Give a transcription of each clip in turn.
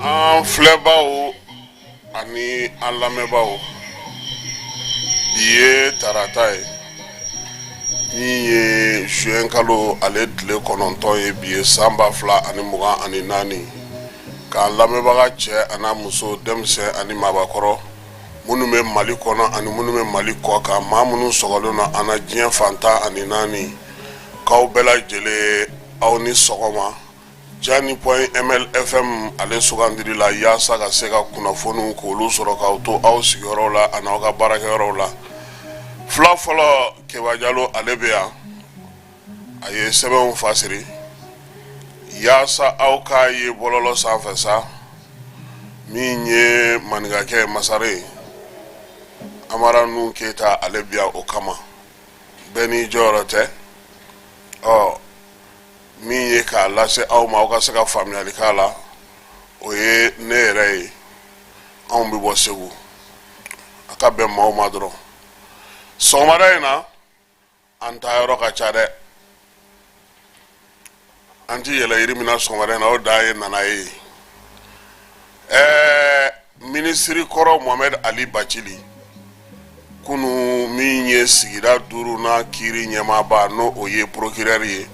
An filɛbaw ani an lamɛnbaw bi ye tarata ye min ye juin kalo ale tile 9 ye bi ye san 2024 k'an lamɛnbaga cɛ ani muso denmisɛn ani maabakɔrɔ minnu bɛ Mali kɔnɔ ani minnu bɛ Mali kɔ kan maa minnu sɔgɔlen don an na diɲɛ fantan ani 4 k'aw bɛɛ lajɛlen aw ni sɔgɔma Jani point ML FM ale sugandiri la yaasa ka se ka kunnafoniw k'olu sɔrɔ k'aw to aw sigiyɔrɔw la ani aw ka baarakɛyɔrɔw la. Fila fɔlɔ Keba Jalo ale bɛ yan a ye sɛbɛnw fasiri yaasa aw k'a ye bɔlɔlɔ sanfɛ sa min ye maninkakɛ Masare Amara Nu Keyita ale bɛ yan o kama bɛɛ n'i jɔyɔrɔ tɛ min ye k'a lase aw ma aw ka se ka faamuyali k'a la o ye ne yɛrɛ ye anw bɛ bɔ Segu a ka bɛn maaw ma dɔrɔn sɔgɔmada in na an ta yɔrɔ ka ca dɛ an ti yɛlɛ yiri min na sɔgɔmada in na o da ye nana ye minisiri kɔrɔ Mohamed Ali Bacili kunu min ye sigida 5nan kiiri ɲɛmaaba n'o o ye procureur ye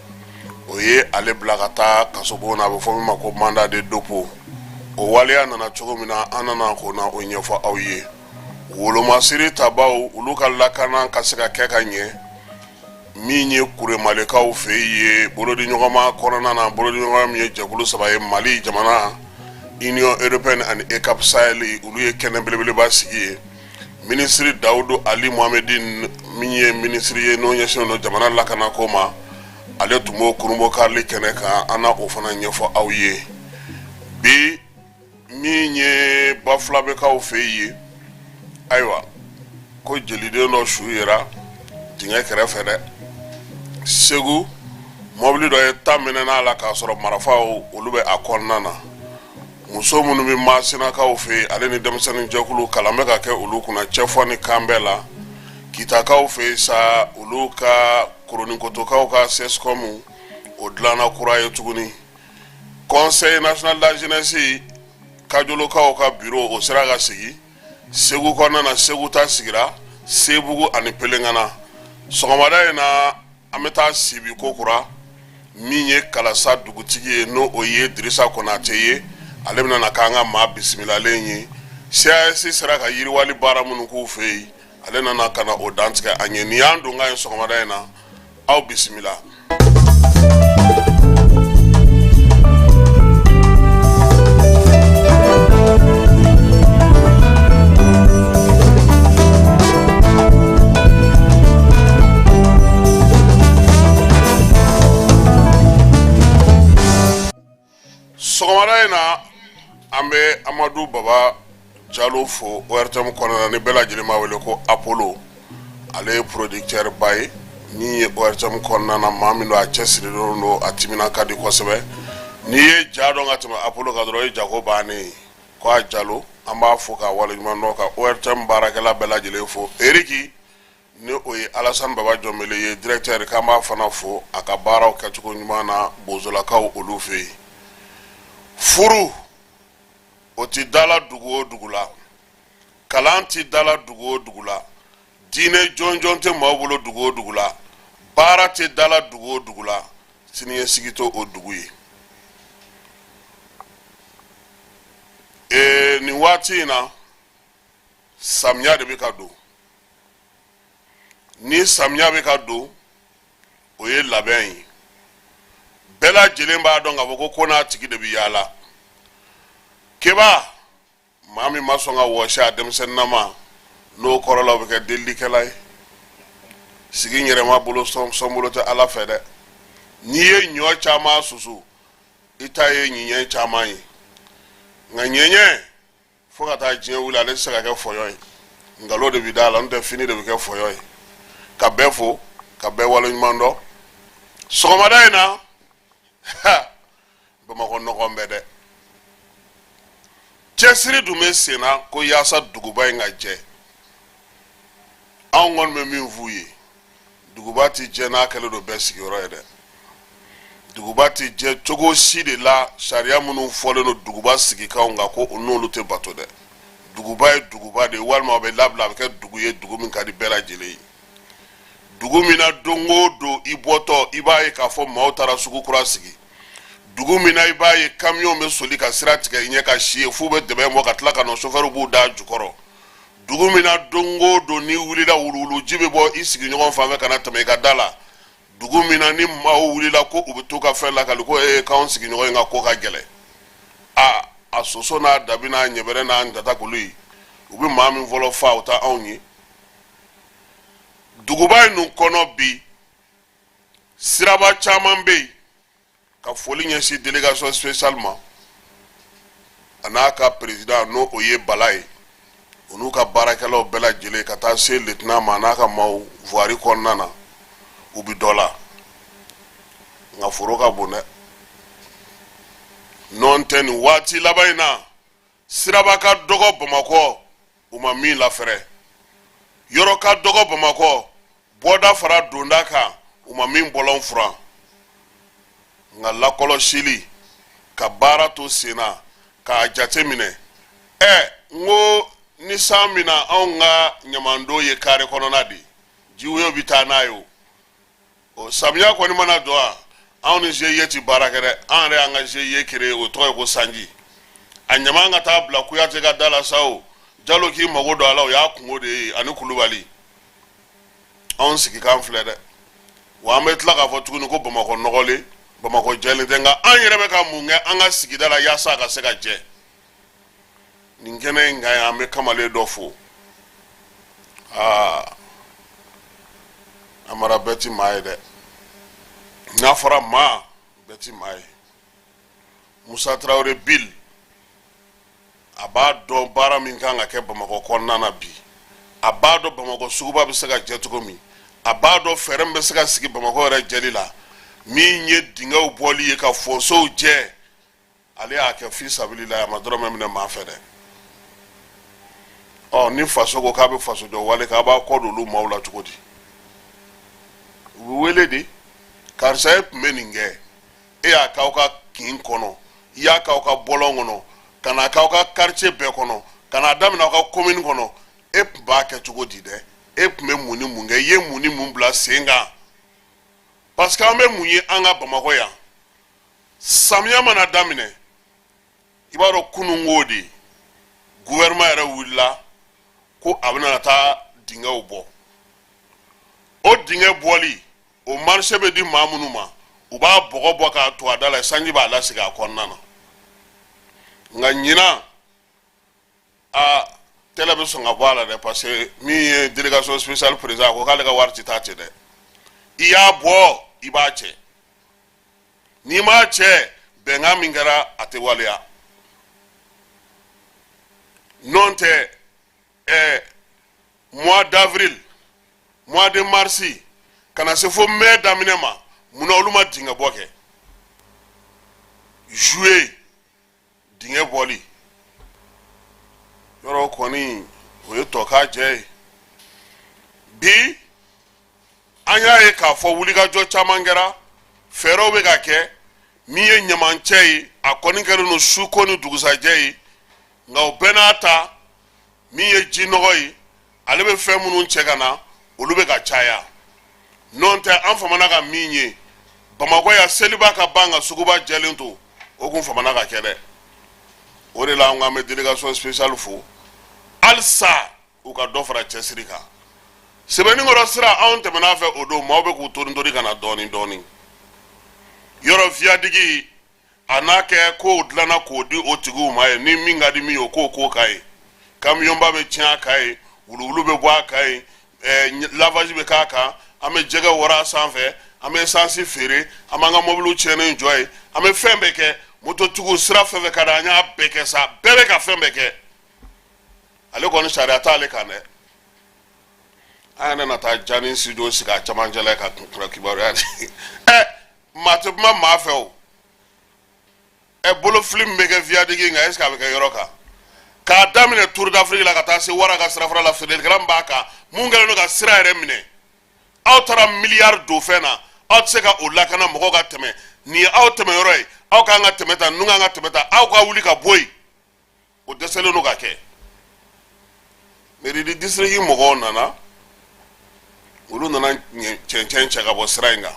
o ye ale bila ka taa kasobon na a bɛ fɔ min ma ko mandat de dépôt o waleya nana cogo min na an nana ko na o ɲɛfɔ aw ye wolomasiri tabaw olu ka lakana ka se ka kɛ ka ɲɛ min ye kuremalekaw fɛ ye bolodiɲɔgɔnma kɔnɔna na bolodiɲɔgɔnma min ye jɛkulu 3 ye Mali jamana Union Européenne ani ECAP Sahel olu ye kɛnɛ belebeleba sigi ye ministre Dawudu Ali Mohamedine min ye ministre ye n'o ɲɛsinnen don jamana lakana ko ma ale tun b'o kurunbɔ karili kɛnɛ kan an na o fana ɲɛfɔ aw ye bi min ye Bafulabekaw fɛ ye ayiwa ko jeliden dɔ su yera dingɛ kɛrɛfɛ dɛ Segu mɔbili dɔ ye ta minɛna la k'a sɔrɔ marifaw olu bɛ a kɔnɔna na muso minnu bɛ Masinakaw fɛ ale ni denmisɛnnin jɛkulu kalan bɛ ka kɛ olu kunna cɛfɔ ni kan bɛɛ la Kitakaw fɛ sa olu ka Koronikotokaw ka CESCOM o dilanna kura ye tuguni Conseil national de la jeunesse Kajolokaw ka bureau o sera ka sigi Segu kɔnɔna na Segu ta sigira Sebugu ani Pelengana sɔgɔmada in na an bɛ taa Sibi Kokura min ye Kalasa dugutigi ye n'o o ye Dirisa Konate ye ale bɛna na k'an ka maa bisimilalen ye CAS sera ka yiriwali baara minnu k'u fɛ yen ale nana ka na o dantigɛ an ye nin y'an don ka ye sɔgɔmada in na aw bisimila sɔgɔmada in na an bɛ Amadu Baba Jalo fo ORTM kɔnɔna na ni bɛɛ lajɛlen b'a wele ko Apollo ale ye producteur ba ye min ye ORTM kɔnɔna na maa min don a cɛsirilen don a timina ka di kosɛbɛ n'i ye ja dɔn ka tɛmɛ Apollo kan dɔrɔn o ye jago bannen ye ko a Jalo an b'a fo k'a waleɲuman dɔn ka ORTM baarakɛla bɛɛ lajɛlen fo Eriki ni o ye Alassane Baba Jɔnbele ye directeur k'an b'a fana fo a ka baaraw kɛcogo ɲuman na bozolakaw olu fɛ yen furu o ti dala dugu o dugu la kalan ti dala dugu o dugu la diinɛ jɔnjɔn tɛ maaw bolo dugu o dugu la baara ti dala dugu o dugu la siniɲɛsigi tɛ o dugu ye nin waati in na samiya de bɛ ka don ni samiya bɛ ka don o ye labɛn ye bɛɛ lajɛlen b'a dɔn k'a fɔ ko n'a tigi de bɛ yaala Keba maa min ma sɔn ka wɔsi a denmisɛnninama n'o kɔrɔla bɛ kɛ delilikɛla ye sigi n yɛrɛ ma bolo sɔn bolo tɛ Ala fɛ dɛ n'i ye ɲɔ caman susu i ta ye ɲiɲɛ caman ye nka ɲɛɲɛ fo ka taa diɲɛ wuli ale tɛ se ka kɛ fɔyɔ ye nkalon de bɛ d'a la n'o tɛ fini de bɛ kɛ fɔyɔ ye ka bɛɛ fo ka bɛɛ waleɲuman dɔn sɔgɔmada in na Bamakɔ nɔgɔn bɛ dɛ cɛsiri dun bɛ sen na ko yaasa duguba in ka jɛ anw kɔni bɛ min f'u ye duguba ti jɛ n'a kɛlen don bɛɛ sigiyɔrɔ ye dɛ duguba ti jɛ cogo si de la sariya minnu fɔlen don duguba sigikanw kan ko n'olu tɛ bato dɛ. Duguba ye duguba de walima a bɛ labila a bɛ kɛ dugu ye dugu min ka di bɛɛ lajɛlen ye. Dugu min na don o don i bɔtɔ i b'a ye k'a fɔ maaw taara sugu kura sigi. Dugu min na i b'a ye camion bɛ soli ka sira tigɛ i ɲɛ ka si ye f'u bɛ dɛmɛ bɔ ka tila ka na chauffeur b'u da jukɔrɔ. Dugu min na don o don ni wulila wuluwulu ji bɛ bɔ i sigiɲɔgɔn fan fɛ ka na tɛmɛ i ka da la. Dugu min na ni maaw wulila ko u bɛ to ka fɛn lakali ko k'anw sigiɲɔgɔn in ka ko ka gɛlɛn. A soso n'a dabi n'a ɲɛbɛrɛ n'a ntatakulu ye u bɛ maa min fɔlɔ fa o ta anw ye. Duguba in nun kɔnɔ bi siraba caman bɛ yen ka foli ɲɛsin délégation spéciale ma a n'a ka président n'o o ye Bala ye o n'u ka baarakɛlaw bɛɛ lajɛlen ka taa se lieutenant ma a n'a ka maaw voirie kɔnɔna na u bɛ dɔ la nka foro ka bon dɛ. N'o tɛ nin waati laban in na siraba ka dɔgɔ Bamakɔ u ma min lafɛrɛ yɔrɔ ka dɔgɔ Bamakɔ bɔda fara donda kan u ma min bɔlɔn furan nka lakɔlɔsili ka baara to sen na k'a jate minɛ n ko ni san min na anw ka ɲamandon ye kare kɔnɔna de jiwoyo bɛ taa n'a ye o samiya kɔni mana don anw ni GIE ti baara kɛ dɛ an yɛrɛ y'an ka GIE créé o tɔgɔ ye ko sanji a ɲama ka taa bila Kuyate ka da la sa o Jalo k'i mago don a la o y'a kungo de ye ani Kulubali anw sigi kan filɛ dɛ wa an bɛ tila k'a fɔ tuguni ko Bamakɔ nɔgɔlen Bamakɔ jɛlen tɛ nka an yɛrɛ bɛ ka mun kɛ an ka sigida la yaasa a ka se ka jɛ nin kɛnɛ in kan an bɛ kamalen dɔ fo a mara bɛɛ ti maa ye dɛ n'a fɔra maa bɛɛ ti maa ye Musa Traoré Bill a b'a dɔn baara min kan ka kɛ Bamakɔ kɔnɔna na bi a b'a dɔn Bamakɔ suguba bɛ se ka jɛ cogo min a b'a dɔn fɛɛrɛ min bɛ se ka sigi Bamakɔ yɛrɛ jɛli la min ye dingɛw bɔli ye ka fonsow jɛ ale y'a kɛ fi sabilila a ma dɔrɔmɛ minɛ maa fɛ dɛ. Ni faso ko k'a bɛ faso jɔ wale k'a b'a kɔ don olu maaw la cogo di u bɛ wele de karisa e tun bɛ nin kɛ e y'a k'aw ka kin kɔnɔ i y'a k'aw ka bɔlɔn kɔnɔ ka na k'aw ka quartier bɛɛ kɔnɔ ka na daminɛ aw ka commune kɔnɔ e tun b'a kɛ cogo di dɛ e tun bɛ mun ni mun kɛ i ye mun ni mun bila sen kan parce que an bɛ mun ye an ka Bamakɔ yan samiya mana daminɛ i b'a dɔn kunun ko de gouvernement yɛrɛ wulila ko a bɛna taa dingɛw bɔ o dingɛ bɔli o marché bɛ di maa minnu ma u b'a bɔgɔ bɔ k'a to a da la sanji b'a lasigi a kɔnɔna na nka ɲinan télé bɛ sɔn ka bɔ a la dɛ parce que min ye délégation spéciale président ko k'ale ka wari ti taa ten dɛ i y'a bɔ i b'a cɛ n'i m'a cɛ bɛnkan min kɛra a tɛ waleya n'o tɛ mois d'avril mois de mars ka na se fo mai daminɛ ma munna olu ma dingɛ bɔ kɛ juillet dingɛ bɔli yɔrɔ kɔni o ye tɔka jɛ ye bi an y'a ye k'a fɔ wulikajɔ caman kɛra fɛɛrɛw bɛ ka kɛ min ye ɲamancɛ ye a kɔni kɛlen don suko ni dugusajɛ ye nka o bɛɛ n'a ta min ye ji nɔgɔ ye ale bɛ fɛn minnu cɛ ka na olu bɛ ka caya n'o tɛ an famana ka min ye Bamakɔ ya seliba ka ban ka suguba jɛlen to o kun famana ka kɛ dɛ o de la an ka bɛ délégation spéciale fo halisa u ka dɔ fara cɛsiri kan sɛbɛnnikɔrɔ sira anw tɛmɛna fɛ o don maaw bɛ k'u torin ka na dɔɔnin dɔɔnin yɔrɔ fiyadigi a n'a kɛ kow dilanna k'o di o tigiw ma ye ni min ka di min ye o k'o k'o k'a ye kamiyɔnba bɛ tiɲɛ a kan ye wuluwulu bɛ bɔ a kan ye lavage bɛ k'a kan an bɛ jɛgɛ wɔrɔ a sanfɛ an bɛ esansi feere an b'an ka mobiliw tiɲɛnen jɔ ye an bɛ fɛn bɛɛ kɛ mototigiw sira fɛn fɛn ka di an y'a bɛɛ kɛ sa bɛɛ bɛ ka fɛn bɛɛ kɛ ale kɔni sariya t'ale kan dɛ an yɛrɛ na taa jani studio sigi a camancɛ la ka kura kibaruya de maa tɛ kuma maa fɛ o bolofili min bɛ kɛ fiyadigi nka est ce que a bɛ kɛ yɔrɔ kan k'a daminɛ Tour d'Afrique la ka taa se wara ka sirafara la feerelikɛla min b'a kan mun kɛlen don ka sira yɛrɛ minɛ aw taara miliyari don fɛn na aw tɛ se ka o lakana mɔgɔw ka tɛmɛ nin ye aw tɛmɛyɔrɔ ye aw k'an ka tɛmɛ tan ninnu k'an ka tɛmɛ tan aw ka wuli ka bɔ yen o dɛsɛlen don ka kɛ mairie district mɔgɔw nana olu nana cɛncɛn cɛ ka bɔ sira in kan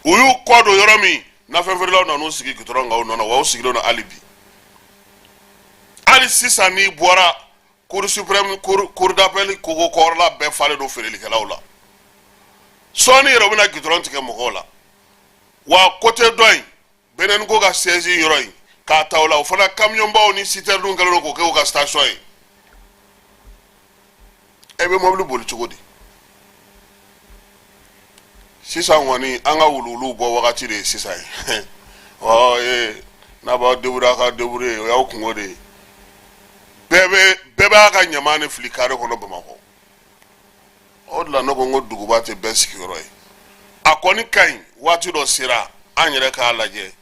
u y'u kɔ don yɔrɔ min nafɛn feerelaw nan'u sigi gudɔrɔn kan u nɔ na wa u sigilen don hali bi hali sisan n'i bɔra cour suprême cour d'appel kogo kɔrɔla bɛɛ falen don feerelikɛlaw la sɔɔni yɛrɛ u bɛna gudɔrɔn tigɛ mɔgɔw la wa côté dɔ in beneen ko ka siège yɔrɔ in k'a ta o la o fana kamiyɔnbaw ni citerne kɛlen don k'o kɛ u ka station ye e bɛ mobili boli cogo di sisan kɔni an ka wuluwuluw bɔ wagati de ye sisan ye n'a b'aw débrouiller a ka débrouiller o y'aw kungo de ye bɛɛ b'a ka ɲaman ni fili carré kɔnɔ Bamakɔ o de la ne ko n ko duguba tɛ bɛɛ sigiyɔrɔ ye a kɔni ka ɲi waati dɔ sera an yɛrɛ k'a lajɛ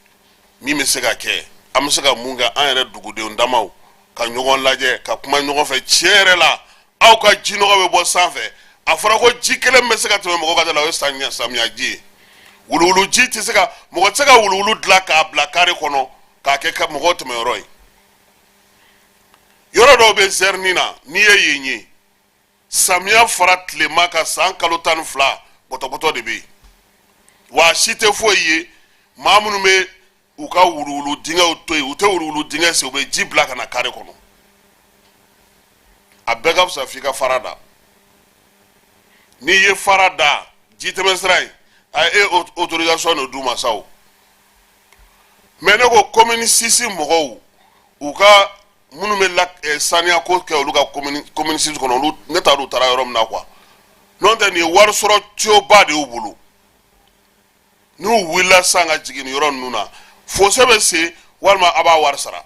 min bɛ se ka kɛ an bɛ se ka mun kɛ an yɛrɛ dugudenw damaw ka ɲɔgɔn lajɛ ka kuma ɲɔgɔn fɛ tiɲɛ yɛrɛ la aw ka jinɔgɔ bɛ bɔ sanfɛ a fɔra ko ji kelen bɛ se ka tɛmɛ mɔgɔ ka da la o ye samiya ji ye wuluwulu ji tɛ se ka mɔgɔ tɛ se ka wuluwulu dilan k'a bila carré kɔnɔ k'a kɛ mɔgɔw tɛmɛyɔrɔ ye yɔrɔ dɔw bɛ zɛrini na n'i ye yen ye samiya fara tilema ka san kalo 12 bɔtɔbɔtɔ de bɛ yen wa a si tɛ foyi ye maa minnu bɛ u ka wuluwulu dingɛw to yen u tɛ wuluwulu dingɛ sen u bɛ ji bila ka na carré kɔnɔ a bɛɛ ka fisa f'i ka fara da n'i ye fara da ji tɛmɛsira in a ye autorisation de d'u ma sa o mais ne ko commune 6 mɔgɔw u ka minnu bɛ saniya ko kɛ olu ka commune 6 kɔnɔ olu ne t'a dɔn u taara yɔrɔ min na quoi n'o tɛ nin ye wari sɔrɔ tuyauba de y'u bolo n'u wulila sisan ka jigin nin yɔrɔ ninnu na fossé bɛ sen walima a b'a wari sara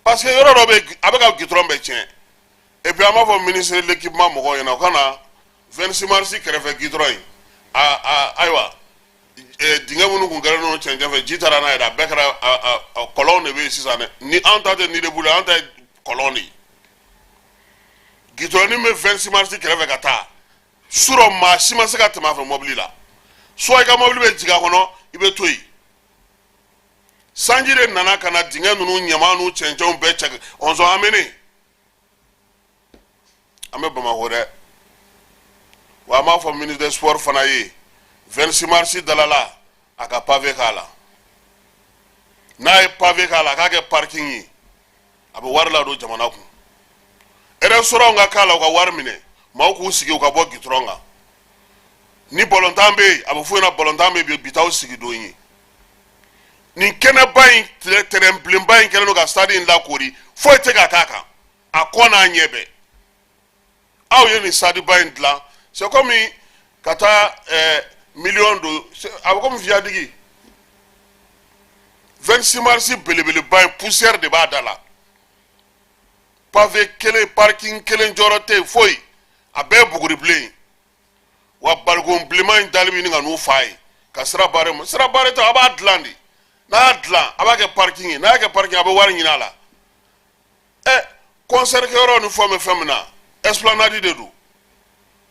parce que yɔrɔ dɔ bɛ a bɛ ka goudron bɛɛ tiɲɛ et puis an b'a fɔ ministre de l'équipement mɔgɔw ɲɛna u ka na 26 mars kɛrɛfɛ goudron in ayiwa dingɛ minnu kun kɛlen don cɛncɛn fɛ ji taara n'a ye a bɛɛ kɛra kɔlɔnw de bɛ yen sisan dɛ ni anw ta tɛ ni de bolo an ta ye kɔlɔn de ye goudron bɛ 26 mars kɛrɛfɛ ka taa surɔ maa si ma se ka tɛmɛ a fɛ mobili la soit i ka mobili bɛ jigin a kɔnɔ i bɛ to yen sanji de nana ka na dingɛ ninnu ɲaman n'u cɛncɛnw bɛɛ cɛ on s'en amené an bɛ Bamakɔ dɛ wa an b'a fɔ ministre des sports fana ye 26 mars dalala a ka pavé k'a la n'a ye pavé k'a la a k'a kɛ parking ye a bɛ wari ladon jamana kun restaurant ka k'a la u ka wari minɛ maaw k'u sigi u ka bɔ goudron kan ni bɔlɔntan bɛ yen a bɛ f'u ɲɛna bɔlɔntan bɛ yen bi t'aw sigi don ye nin kɛnɛba in terrain bilenba in kɛlen don ka stade in lakori foyi tɛ ka k'a kan a kɔ n'a ɲɛ bɛɛ aw ye nin stade ba in dilan c'est comme ka taa miliyɔn don a bɛ komi fiyadigi 26 mars belebeleba in poussière de b'a da la pavé kelen parking kelen jɔyɔrɔ tɛ yen foyi a bɛɛ ye buguri bilen wa balcon bilenman in dali bɛ ɲini ka n'u fa ye ka sira barre ma sira barre tɛ a b'a dilan de n'a y'a dilan a b'a kɛ parking ye n'a y'a kɛ parking a bɛ wari ɲini a la concert kɛyɔrɔ ni fɛn bɛ fɛn min na esplanade de don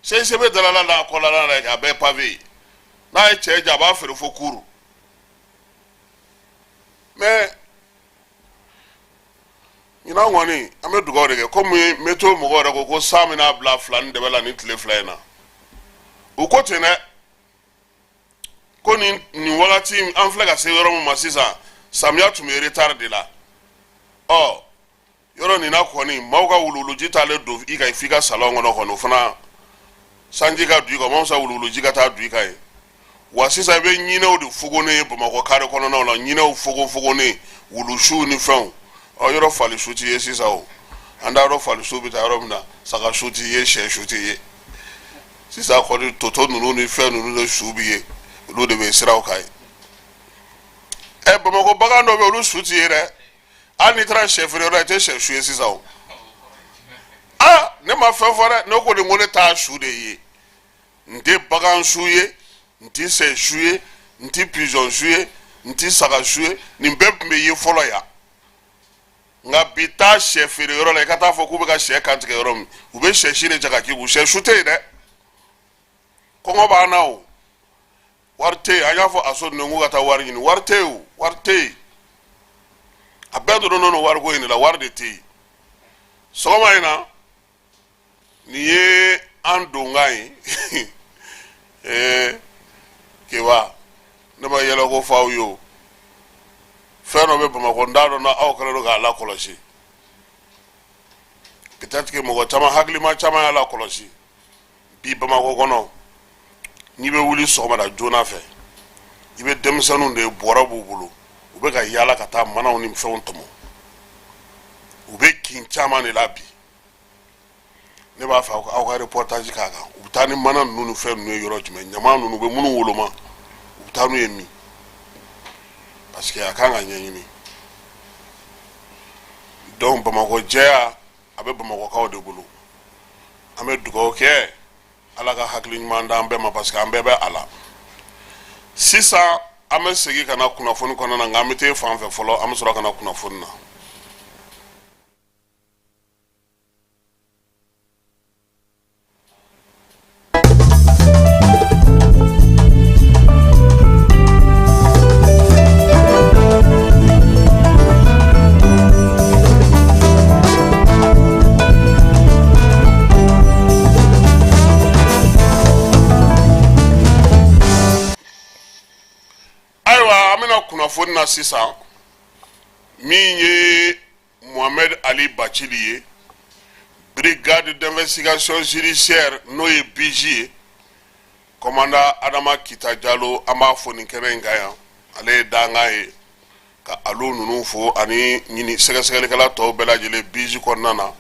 CICB dalala la a kɔlɔlɔ la a bɛɛ ye pavé ye n'a ye cɛ jɛ a b'a feere fo kuru mais ɲinan kɔni an bɛ dugawu de kɛ komi météo mɔgɔw yɛrɛ ko san bɛna bila 2 ni dɛbɛ la ni tile 2 in na u ko ten dɛ ko nin wagati an filɛ ka se yɔrɔ min ma sisan samiya tun bɛ retard de la yɔrɔ nin na kɔni maaw ka wuluwuluji t'ale don i kan f'i ka salon kɔnɔ kɔni o fana sanji ka don i kan o man fisa wuluwuluji ka taa don i kan ye wa sisan i bɛ ɲinɛw de fogonen Bamakɔ carré kɔnɔnaw la ɲinɛw fogonen wulusiw ni fɛnw yɔrɔ fali su t'i ye sisan o an t'a dɔn fali su bɛ taa yɔrɔ min na saga su t'i ye sɛ su t'i ye sisan kɔni toto ninnu ni fɛn ninnu de su b'i ye olu de bɛ siraw kan ye Bamakɔ bagan dɔ bɛ olu su t'i ye dɛ hali n'i taara sɛ feere yɔrɔ i tɛ sɛ su ye sisan o ne ma fɛn fɔ dɛ ne ko de ko ne t'a su de ye n tɛ bagan su ye n tɛ sɛ su ye n tɛ pigeon su ye n tɛ saga su ye nin bɛɛ tun bɛ ye fɔlɔ yan nka bi taa sɛ feere yɔrɔ la i ka taa fɔ k'u bɛ ka sɛ kantigɛ yɔrɔ min u bɛ sɛ si de cɛ ka k'i kun sɛ su tɛ yen dɛ kɔngɔ b'an na o wari tɛ yen an y'a fɔ aso ninnu ko ka taa wari ɲini wari tɛ yen o wari tɛ yen a bɛɛ donnen don wariko in de la wari de tɛ yen sɔgɔma in na nin ye an donkan ye kewa ne ma yɛlɛ ko f'aw ye o fɛn dɔ bɛ Bamakɔ n t'a dɔn n'aw kɛlen don k'a lakɔlɔsi peut-être que mɔgɔ caman hakilima caman y'a lakɔlɔsi bi Bamakɔ kɔnɔ n'i bɛ wuli sɔgɔmada joona fɛ i bɛ denmisɛnninw de bɔrɛ b'u bolo u bɛ ka yaala ka taa manaw ni fɛnw tɔmɔ u bɛ kin caman de la bi ne b'a fɛ aw ka reportage k'a kan u bɛ taa ni mana ninnu ni fɛn ninnu ye yɔrɔ jumɛn ɲama ninnu u bɛ minnu woloma u bɛ taa n'u ye min parce que a kan ka ɲɛɲini donc Bamakɔ jɛya a bɛ Bamakɔkaw de bolo an bɛ dugawu kɛ Ala ka hakili ɲuman d'an bɛɛ ma parce que an bɛɛ bɛ a la sisan an bɛ segin ka na kunnafoni kɔnɔna na nka an bɛ taa fan fɛ fɔlɔ an bɛ sɔrɔ ka na kunnafoni na. Kunnafoni na sisan min ye Mohamed Ali Bachili ye brigade d'investigation judiciaire n'o ye BJ ye commandant Adama Kita Jalo an b'a fɔ nin kɛnɛ in kan yan ale ye dangan ye ka alo ninnu fo ani ɲini sɛgɛsɛgɛlikɛla tɔw bɛɛ lajɛlen BJ kɔnɔna na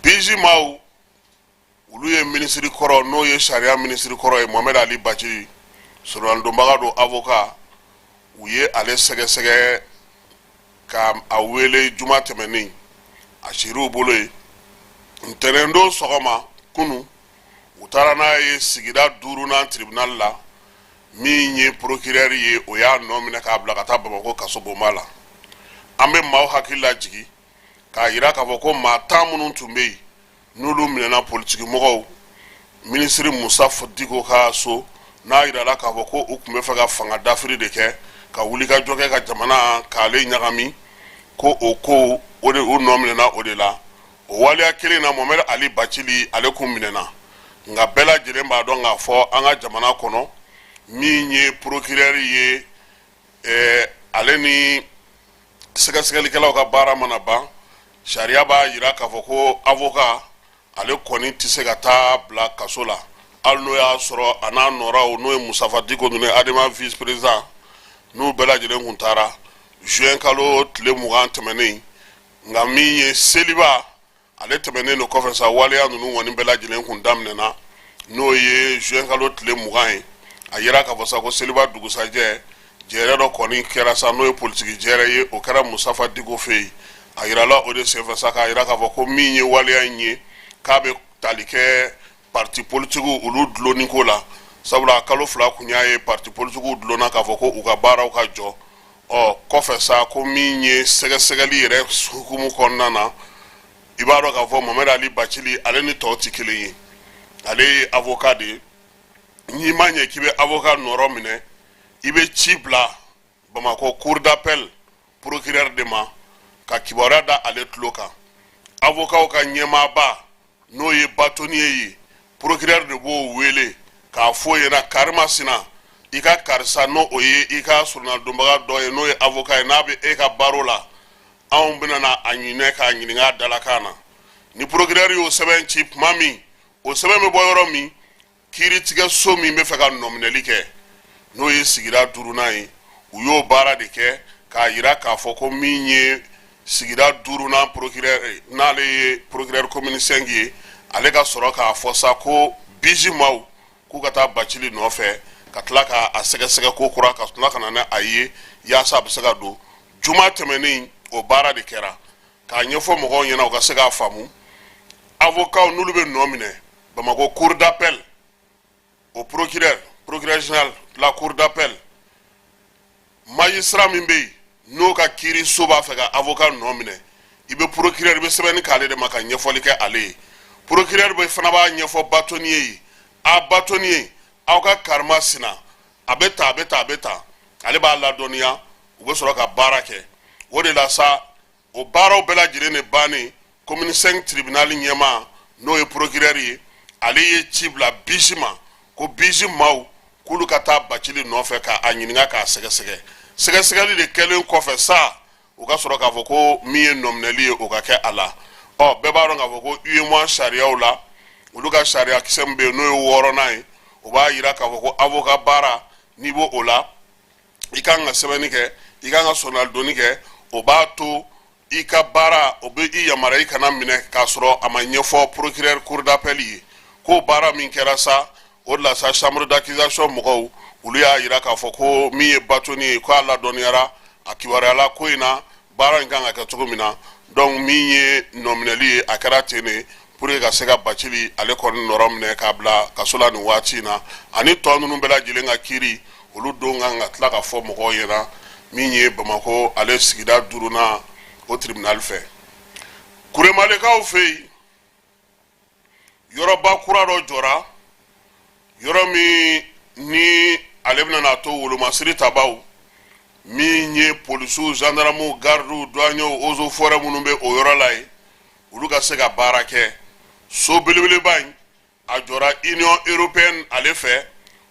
BJ maaw olu ye ministre kɔrɔ n'o ye sariya ministre kɔrɔ ye Mohamed Ali Bachili sɔrɔdonbaga don avocat u ye ale sɛgɛsɛgɛ ka a wele juma tɛmɛnen a siriw bolo ye ntɛnɛn don sɔgɔma kunu u taara n'a ye sigida 5nan tribunal la min ye procureur ye o y'a nɔ minɛ k'a bila ka taa Bamakɔ kaso bonba la an bɛ maaw hakili lajigi k'a yira k'a fɔ ko maa 10 minnu tun bɛ yen n'olu minɛna politiki mɔgɔw ministre Musa Diko ka so n'a yirala k'a fɔ ko u tun bɛ fɛ ka fanga dafiri de kɛ ka wuli ka jɔ kɛ ka jamana k'ale ɲagami ko o ko o de u nɔ minɛna o de la o waleya kelen na Mohamed Ali Bachili ale kun minɛna nka bɛɛ lajɛlen b'a dɔn k'a fɔ an ka jamana kɔnɔ min ye procureur ye ale ni sɛgɛsɛgɛlikɛlaw ka baara mana ban sariya b'a yira k'a fɔ ko avocat ale kɔni tɛ se ka taa bila kaso la hali n'o y'a sɔrɔ a n'a nɔraw n'o ye Musafa Diko ninnu Adama vice président n'u bɛɛ lajɛlen kun taara juin kalo tile 20 tɛmɛnen nka min ye seliba ale tɛmɛnen do kɔfɛ sa waleya ninnu kɔni bɛɛ lajɛlen kun daminɛna n'o ye juin kalo tile 20 ye a yira k'a fɔ sa ko seliba dugusajɛ jɛrɛ dɔ kɔni kɛra sa n'o ye politiki jɛrɛ ye o kɛra Musafa Diko fɛ yen a yirala o de senfɛ sa k'a yira k'a fɔ ko min ye waleya in ye k'a bɛ tali kɛ parti politigiw olu dulonni ko la sabula kalo 2 kun y'a ye parti politigiw dulonna k'a fɔ ko u ka baaraw ka jɔ kɔfɛ sa ko min ye sɛgɛsɛgɛli yɛrɛ hukumu kɔnɔna na i b'a dɔn k'a fɔ Mohamed Ali Bachili ale ni tɔw tɛ kelen ye ale ye avocat de ye n'i ma ɲɛ k'i bɛ avocat nɔrɔ minɛ i bɛ ci bila Bamakɔ cour d'appel procureur de ma ka kibaruya da ale tulo kan avocatw ka ɲɛmaaba n'o ye bâtonnier ye procureur de b'o wele k'a fɔ ɲɛna karima sina i ka karisa n'o o ye i ka surunalidonbaga dɔ ye n'o ye avocat ye n'a bɛ e ka baro la anw bɛna a ɲinɛ k'a ɲininka a dalakan na ni procureur y'o sɛbɛn ci tuma min o sɛbɛn bɛ bɔ yɔrɔ min kiiritigɛ so min bɛ fɛ ka nɔminɛli kɛ n'o ye sigida 5nan ye u y'o baara de kɛ k'a yira k'a fɔ ko min ye sigida 5nan procureur n'ale ye procureur commune 5 ye ale ka sɔrɔ k'a fɔ sa ko BJ maaw k'u ka taa Bachili nɔfɛ ka tila k'a sɛgɛsɛgɛ ko kura ka tila ka na n'a ye yaasa a bɛ se ka don juma tɛmɛnen o baara de kɛra k'a ɲɛfɔ mɔgɔw ɲɛna u ka se k'a faamu avocat n'olu bɛ nɔ minɛ Bamakɔ cour d'appel au procureur général la cour d'appel magistrat min bɛ yen n'o ka kiiri so b'a fɛ ka avocat nɔ minɛ i bɛ procureur i bɛ sɛbɛnni k'ale de ma ka ɲɛfɔli kɛ ale ye procureur bɛ fana b'a ɲɛfɔ bâtonnier ye a bâtonnier aw ka karima sina a bɛ ta ale b'a ladɔnniya u bɛ sɔrɔ ka baara kɛ o de la sa o baaraw bɛɛ lajɛlen de bannen commune 5 tribunal ɲɛmaa n'o ye procureur ye ale ye ci bila bisi ma ko bisi maaw k'olu ka taa Bacili nɔfɛ k'a ɲininka k'a sɛgɛsɛgɛ sɛgɛsɛgɛli de kɛlen kɔfɛ sa u ka sɔrɔ k'a fɔ ko min ye nominɛli ye o ka kɛ a la bɛɛ b'a dɔn k'a fɔ ko UEMOA sariyaw la olu ka sariya kisɛ min bɛ yen n'o ye 6nan ye o b'a yira k'a fɔ ko avocat baara n'i b'o o la i kan ka sɛbɛnni kɛ i kan ka sɔnnalidonni kɛ o b'a to i ka baara o bɛ i yamaruya i kana minɛ k'a sɔrɔ a ma ɲɛfɔ procureur cour d'appel ye k'o baara min kɛra sa o de la sa chambre d'accusation mɔgɔw olu y'a yira k'a fɔ ko min ye Batoni ye k'a ladɔnniyara a kibaruyala ko in na baara in kan ka kɛ cogo min na donc min ye nominɛli ye a kɛra ten de pour que ka se ka Bacili ale kɔni nɔrɔ minɛ k'a bila kaso la nin waati in na ani tɔ ninnu bɛɛ lajɛlen ka kiiri olu don kan ka tila ka fɔ mɔgɔw ɲɛna min ye Bamako ale sigida 5nan o tribunal fɛ Kuremalekaw fɛ yen yɔrɔba kura dɔ jɔra yɔrɔ min ni ale bɛna n'a to wolomasiri tabaw min ye polisiw gendarmew gardiw douaniers eaux et forêts minnu bɛ o yɔrɔ la ye olu ka se ka baara kɛ so belebeleba in a jɔra Union européenne ale fɛ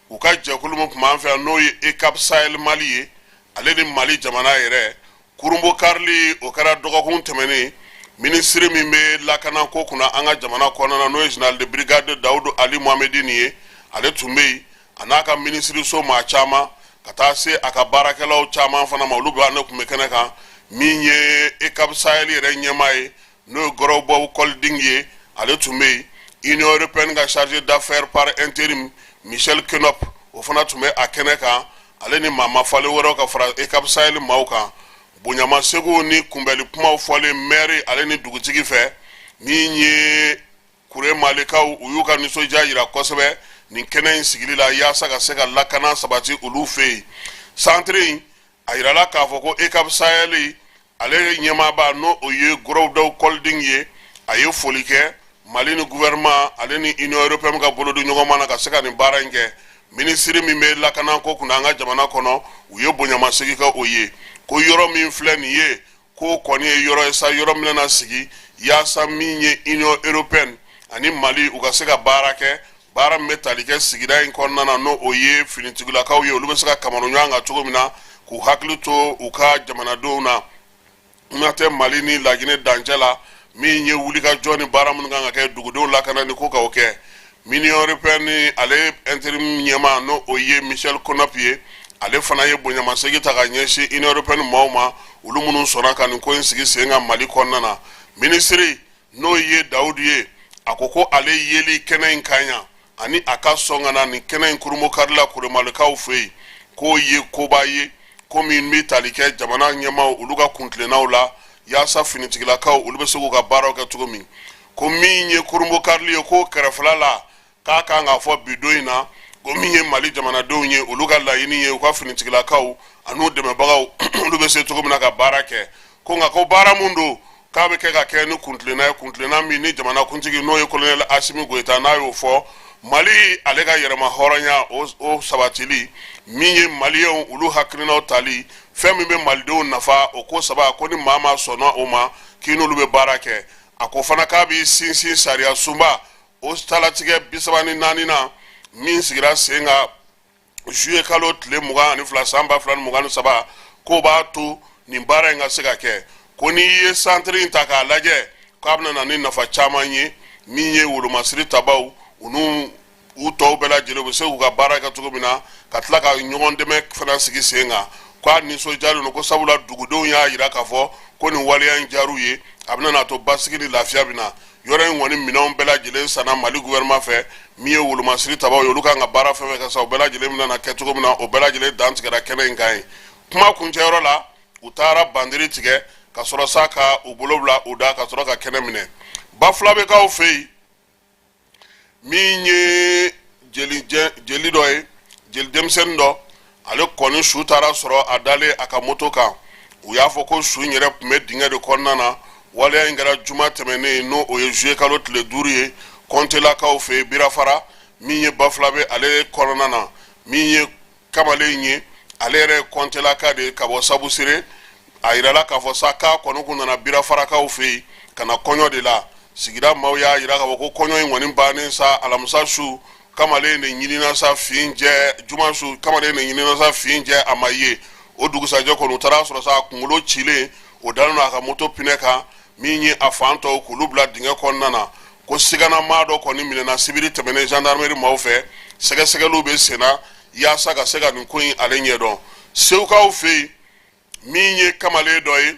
u ka jɛkulu min tun b'an fɛ n'o ye ECAP Sahel Mali ye ale ni Mali jamana yɛrɛ kurumbo karili o kɛra dɔgɔkun tɛmɛnen ministre min bɛ lakanako kunna an ka jamana kɔnɔna n'o ye général de brigade Dawudu Ali Mohamedine ye ale tun bɛ yen a n'a ka ministre so maa caman ka taa se a ka baarakɛlaw caman fana ma olu bɛ ne tun bɛ kɛnɛ kan min ye ECAP Sahel yɛrɛ ɲɛmaa ye n'o ye Gɔrɔbaw Kɔliding ye ale tun bɛ yen Union européenne ka chargé d'affaires par intérim Michel Kenop o fana tun bɛ a kɛnɛ kan ale ni maa falen wɛrɛw ka fara ECAP Sahel maaw kan bonyamasego ni kunbɛli kumaw fɔlen maire ale ni dugutigi fɛ min ye Kuremalekaw u y'u ka nisɔndiya yira kosɛbɛ nin kɛnɛ in sigili la yaasa ka se ka lakana sabati olu fɛ yen centre in a yirala k'a fɔ ko ECAP Sahel ale ɲɛmaaba n'o o ye Gɔrɔbaw Kɔliding ye a ye foli kɛ Mali ni gouvernement ale ni Union européenne ka bolo di ɲɔgɔn ma na ka se ka nin baara in kɛ ministre min bɛ lakanako kunna an ka jamana kɔnɔ u ye bonyamasegi kɛ o ye ko yɔrɔ min filɛ nin ye ko kɔni ye yɔrɔ ye sa yɔrɔ min na sigi yaasa min ye Union européenne ani Mali u ka se ka baara kɛ baara min bɛ tali kɛ sigida in kɔnɔna na n'o o ye finitigilakaw ye olu bɛ se ka kamano ɲɔgɔn kan cogo min na k'u hakili to u ka jamanadenw na n'a tɛ Mali ni Laginɛ dancɛ la min ye wulikajɔ ni baara minnu kan ka kɛ dugudenw lakana ni ko ka o kɛ Union européenne ni ale intérim ɲɛmaa n'o o ye Michel Kenop ye ale fana ye bonyamasegi ta ka ɲɛsin Union européenne maaw ma olu minnu sɔnna ka nin ko in sigi sen kan Mali kɔnɔna na ministre n'o ye Dawudu ye a ko ko ale yeli kɛnɛ in ka ɲa ani a ka sɔn ka na nin kɛnɛ in kurumbo karila Kuremalekaw fɛ yen k'o ye koba ye ko min bɛ tali kɛ jamana ɲɛmaaw olu ka kuntilennaw la yaasa finitigilakaw olu bɛ se k'u ka baaraw kɛ cogo min ko min ye kurumbo karili ye k'o kɛrɛfɛla la k'a kan k'a fɔ bi don in na ko min ye Mali jamanadenw ye olu ka laɲini ye u ka finitigilakaw an'u dɛmɛbagaw olu bɛ se cogo min na ka baara kɛ ko nka ko baara mun don k'a bɛ kɛ ka kɛ ni kuntilenna ye kuntilenna min ni jamanakuntigi n'o ye colonel Asimi Goita n'a y'o fɔ Mali ale ka yɛrɛma hɔrɔnya o sabatili min ye maliyɛnw olu hakilinaw tali fɛn min bɛ malidenw nafa o ko saba ko ni maa ma sɔnna o ma k'i n'olu bɛ baara kɛ a ko fana k'a bɛ sinsin sariya sunba o talatigɛ 34 na min sigira sen kan juillet kalo tile 22 san 2023 k'o b'a to nin baara in ka se ka kɛ ko n'i ye centre in ta k'a lajɛ k'a bɛna na ni nafa caman ye min ye wolomasiri tabaw u tɔw bɛɛ lajɛlen u bɛ se k'u ka baara kɛ cogo min na ka tila ka ɲɔgɔn dɛmɛ fana sigi sen kan k'a nisɔndiyalen don ko sabula dugudenw y'a jira k'a fɔ ko nin waleya in diyar'u ye a bɛna n'a to basigi ni lafiya bɛ na yɔrɔ in kɔni minɛnw bɛɛ lajɛlen sanna Mali gouvernement fɛ min ye wolomasiri tabaw ye olu kan ka baara fɛn fɛn kɛ sa o bɛɛ lajɛlen bɛna na kɛ cogo min na o bɛɛ lajɛlen dan tigɛra kɛnɛ in kan ye kuma kuncɛyɔrɔ la u taara bandiri tigɛ ka sɔrɔ sa ka u bolo bila u da ka sɔrɔ ka kɛnɛ minɛ Bafula bɛ k'aw fɛ yen min ye jeli dɔ ye jeli denmisɛnnin dɔ ale kɔni su taara sɔrɔ a dalen a ka moto kan u y'a fɔ ko su in yɛrɛ tun bɛ dingɛ de kɔnɔna na waleya in kɛra juma tɛmɛnen n'o o ye juillet kalo tile 5 ye Kɔntelakaw fɛ yen Birafara min ye bafulabe ale kɔnɔna na min ye kamalen ye ale yɛrɛ kɔntela ka de ka bɔ sabu sere a yirala k'a fɔ sa k'a kɔni kun nana bira farakaw fɛ yen ka na kɔɲɔ de la sigida maaw y'a yira k'a fɔ ko kɔɲɔ in kɔni bannen sa alamisa su kamalen de ɲinina sa fin jɛ juma su kamalen de ɲinina sa fin jɛ a ma ye o dugusajɛ kɔni u taara sɔrɔ sa a kunkolo cilen o dalen don a ka moto pinɛ kan min ye a fan tɔw k'olu bila dingɛ kɔnɔna na ko siganamaa dɔ kɔni minɛna sibiri tɛmɛnen gendarmerie maaw fɛ sɛgɛsɛgɛliw bɛ sen na yaasa ka se ka nin ko in ale ɲɛdɔn segukaw fɛ yen min ye kamalen dɔ ye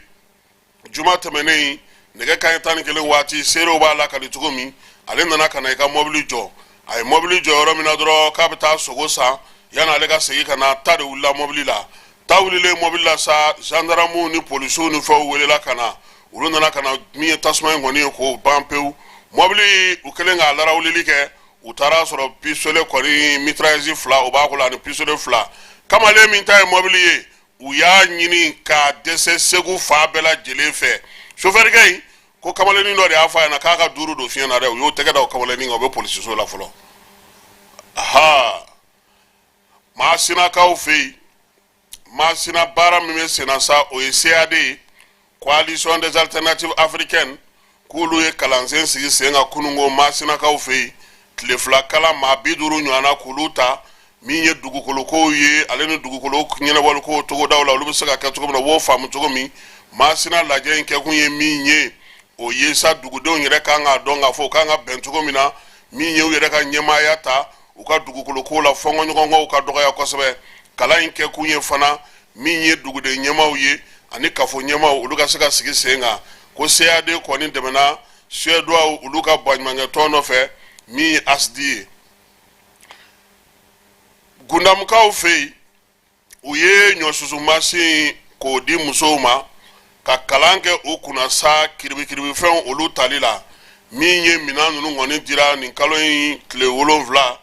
juma tɛmɛnen nɛgɛ kanɲɛ 11 waati seerew b'a lakali cogo min ale nana ka na i ka mɔbili jɔ a ye mɔbili jɔ yɔrɔ min na dɔrɔn k'a bɛ taa sogo san yanni ale ka segin ka na ta de wulila mɔbili la ta wulilen mɔbili la sa gendarmew ni polisiw ni fɛnw welela ka na olu nana ka na min ye tasuma in kɔni ye k'o ban pewu mɔbili u kɛlen k'a larawulili kɛ u taara sɔrɔ pistolet kɔni mitrailleuses 2 o b'a kɔnɔ ani pistolet 2 kamalen min ta ye mɔbili ye u y'a ɲini k'a dɛsɛ segu fa bɛɛ lajɛlen fɛ chauffeur in ko kamalennin dɔ de y'a fɔ a ɲɛna k'a ka duuru don fiɲɛ na dɛ u y'o tɛgɛ da o kamalennin kan o bɛ polisiso la fɔlɔ Maasinakaw fɛ yen Masina baara min bɛ sen na sa o ye CAD ye Coalition des Alternatives Africaines k'olu ye kalansen sigi sen kan kunungo Masinakaw fɛ yen tile fila kalan maa 50 ɲɔgɔnna k'olu ta min ye dugukolokow ye ale ni dugukolo ɲɛnabɔliko togodaw la olu bɛ se ka kɛ cogo min na u b'o faamu cogo min Masina lajɛ in kɛkun ye min ye o ye sa dugudenw yɛrɛ kan k'a dɔn k'a fɔ u kan ka bɛn cogo min na min ye u yɛrɛ ka ɲɛmaaya ta u ka dugukolokow la fɔnkɔɲɔgɔnkɔw ka dɔgɔya kosɛbɛ kalan in kɛkun ye fana min ye duguden ɲɛmaw ye ani kafo ɲɛmaw olu ka se ka sigi sen kan ko CAD kɔni dɛmɛna suédois olu ka baɲumankɛ tɔn nɔfɛ min ye ASD ye Gundamukaw fɛ yen u ye ɲɔsusu masin k'o di musow ma ka kalan kɛ u kunna sa kiribikiribifɛnw olu tali la min ye minan ninnu kɔni dira nin kalo in tile 7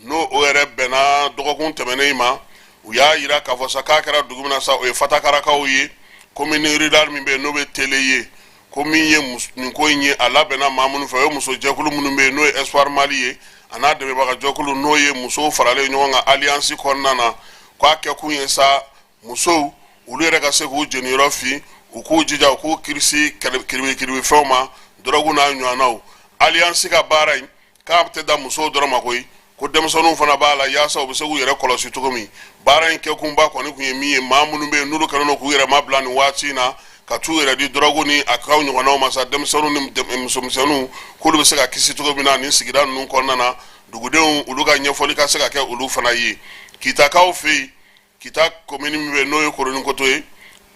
n'o o yɛrɛ bɛnna dɔgɔkun tɛmɛnen ma u y'a yira k'a fɔ sa k'a kɛra dugu min na sa o ye Fatakarakaw ye commune rurale min bɛ yen n'o bɛ Tele ye ko min ye nin ko in ye a labɛnna maa minnu fɛ o ye muso jɛkulu minnu bɛ yen n'o ye Espoir Mali ye a n'a dɛmɛbaga jɛkulu n'o ye musow faralen ɲɔgɔn kan alliance kɔnɔna na k'a kɛkun ye sa musow olu yɛrɛ ka se k'u jeniyɔrɔ fin u k'u jija u k'u kirisi kiribikiribifɛnw ma dɔrɔgu n'a ɲɔgɔnnaw alliance ka baara in k'a tɛ da musow dɔrɔn ma koyi ko denmisɛnninw fana b'a la yaasa u bɛ se k'u yɛrɛ kɔlɔsi cogo min baara in kɛkunba kɔni kun ye min ye maa minnu bɛ yen n'olu kɛlen don k'u yɛrɛ mabila nin waati in na ka t'u yɛrɛ di dɔrɔgu ni a kaw ɲɔgɔnnaw ma sa denmisɛnninw ni musomisɛnninw k'olu bɛ se ka kisi cogo min na nin sigida ninnu kɔnɔna na dugudenw olu ka ɲɛfɔli ka se ka kɛ olu fana ye Kitakaw fɛ yen Kita commune min bɛ yen n'o ye Koroninkoto ye